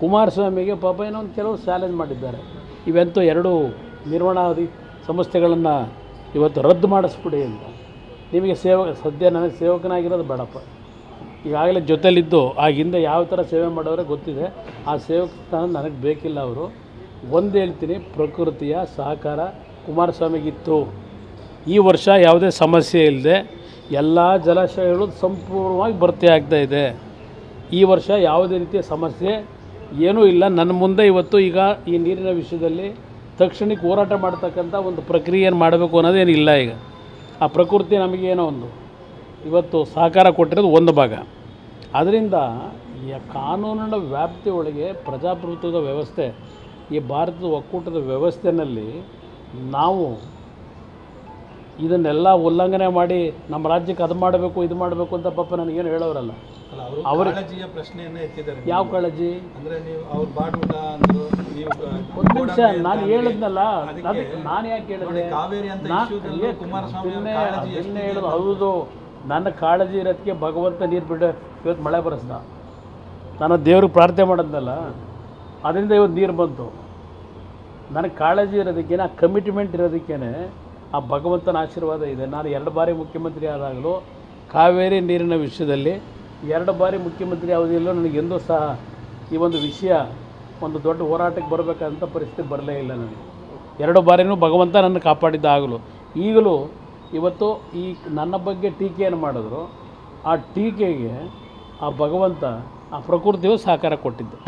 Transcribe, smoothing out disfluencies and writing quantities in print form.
ಕುಮಾರಸ್ವಾಮಿಗೆ ಪಾಪ ಏನೋ ಒಂದು ಕೆಲವರು ಚಾಲೆಂಜ್ ಮಾಡಿದ್ದಾರೆ, ಇವೆಂತೂ ಎರಡು ನಿರ್ವಹಣಾಧಿ ಸಂಸ್ಥೆಗಳನ್ನು ಇವತ್ತು ರದ್ದು ಮಾಡಿಸ್ಬಿಡಿ ಅಂತ. ನಿಮಗೆ ಸದ್ಯ ನನಗೆ ಸೇವಕನಾಗಿರೋದು ಬೇಡಪ್ಪ, ಈಗಾಗಲೇ ಜೊತೆಲಿದ್ದು ಆಗಿಂದ ಯಾವ ಥರ ಸೇವೆ ಮಾಡೋರೆ ಗೊತ್ತಿದೆ. ಆ ಸೇವಕ ಸ್ಥಾನ ನನಗೆ ಬೇಕಿಲ್ಲ. ಅವರು ಒಂದು ಹೇಳ್ತೀನಿ, ಪ್ರಕೃತಿಯ ಸಹಕಾರ ಕುಮಾರಸ್ವಾಮಿಗಿತ್ತು. ಈ ವರ್ಷ ಯಾವುದೇ ಸಮಸ್ಯೆ ಇಲ್ಲದೆ ಎಲ್ಲ ಜಲಾಶಯಗಳು ಸಂಪೂರ್ಣವಾಗಿ ಭರ್ತಿ ಆಗ್ತಾಯಿದೆ. ಈ ವರ್ಷ ಯಾವುದೇ ರೀತಿಯ ಸಮಸ್ಯೆ ಏನೂ ಇಲ್ಲ. ನನ್ನ ಮುಂದೆ ಇವತ್ತು ಈಗ ಈ ನೀರಿನ ವಿಷಯದಲ್ಲಿ ತಕ್ಷಣಕ್ಕೆ ಹೋರಾಟ ಮಾಡ್ತಕ್ಕಂಥ ಒಂದು ಪ್ರಕ್ರಿಯೆಯನ್ನು ಮಾಡಬೇಕು ಅನ್ನೋದೇನಿಲ್ಲ. ಈಗ ಆ ಪ್ರಕೃತಿ ನಮಗೇನೋ ಒಂದು ಇವತ್ತು ಸಹಕಾರ ಕೊಟ್ಟಿರೋದು ಒಂದು ಭಾಗ. ಅದರಿಂದ ಈ ಕಾನೂನಿನ ವ್ಯಾಪ್ತಿ ಒಳಗೆ ಪ್ರಜಾಪ್ರಭುತ್ವದ ವ್ಯವಸ್ಥೆ, ಈ ಭಾರತದ ಒಕ್ಕೂಟದ ವ್ಯವಸ್ಥೆಯಲ್ಲಿ ನಾವು ಇದನ್ನೆಲ್ಲ ಉಲ್ಲಂಘನೆ ಮಾಡಿ ನಮ್ಮ ರಾಜ್ಯಕ್ಕೆ ಅದು ಮಾಡಬೇಕು ಇದು ಮಾಡಬೇಕು ಅಂತ ಪಾಪ ನನಗೇನು ಹೇಳೋರಲ್ಲ. ಅವರ ಪ್ರಶ್ನೆಯನ್ನೇ ಎತ್ತಿದ್ದಾರೆ. ಯಾವ ಕಾಳಜಿ ಅಂದರೆ ನೀವು ಅವ್ರು ಬಾಡೂಟ ಅಂದರು, ನೀವು ಒಂದು ನಿಮಿಷ ನಾನು ಹೇಳಿದ್ನಲ್ಲ, ನಾನು ಯಾಕೆ ಹೇಳಿದೆ ಕಾವೇರಿ ಅಂತ ಅದನ್ನೇ ಹೇಳೋದು. ಹೌದು, ನನ್ನ ಕಾಳಜಿ ಇರೋದಕ್ಕೆ ಭಗವಂತ ನೀರು ಬಿಡ ಇವತ್ತು ಮಳೆ ಬರೆಸ್ದ. ನಾನು ದೇವ್ರಿಗೆ ಪ್ರಾರ್ಥನೆ ಮಾಡೋದ್ನಲ್ಲ, ಅದರಿಂದ ಇವತ್ತು ನೀರು ಬಂತು. ನನಗೆ ಕಾಳಜಿ ಇರೋದಕ್ಕೇನೆ, ಆ ಕಮಿಟ್ಮೆಂಟ್ ಇರೋದಕ್ಕೇನೆ ಆ ಭಗವಂತನ ಆಶೀರ್ವಾದ ಇದೆ. ನಾನು 2 ಬಾರಿ ಮುಖ್ಯಮಂತ್ರಿ ಆದಾಗಲೂ ಕಾವೇರಿ ನೀರಿನ ವಿಷಯದಲ್ಲಿ 2 ಬಾರಿ ಮುಖ್ಯಮಂತ್ರಿ ಅವಧಿಯಲ್ಲೂ ನನಗೆಂದೂ ಸಹ ಈ ಒಂದು ವಿಷಯ ಒಂದು ದೊಡ್ಡ ಹೋರಾಟಕ್ಕೆ ಬರಬೇಕಂತ ಪರಿಸ್ಥಿತಿ ಬರಲೇ ಇಲ್ಲ ನನಗೆ. 2 ಬಾರಿನೂ ಭಗವಂತ ನನ್ನ ಕಾಪಾಡಿದ್ದ. ಈಗಲೂ ಇವತ್ತು ಈ ನನ್ನ ಬಗ್ಗೆ ಟೀಕೆಯನ್ನು ಮಾಡಿದ್ರು. ಆ ಟೀಕೆಗೆ ಆ ಭಗವಂತ, ಆ ಪ್ರಕೃತಿಯು ಸಹಕಾರ ಕೊಟ್ಟಿದ್ದು.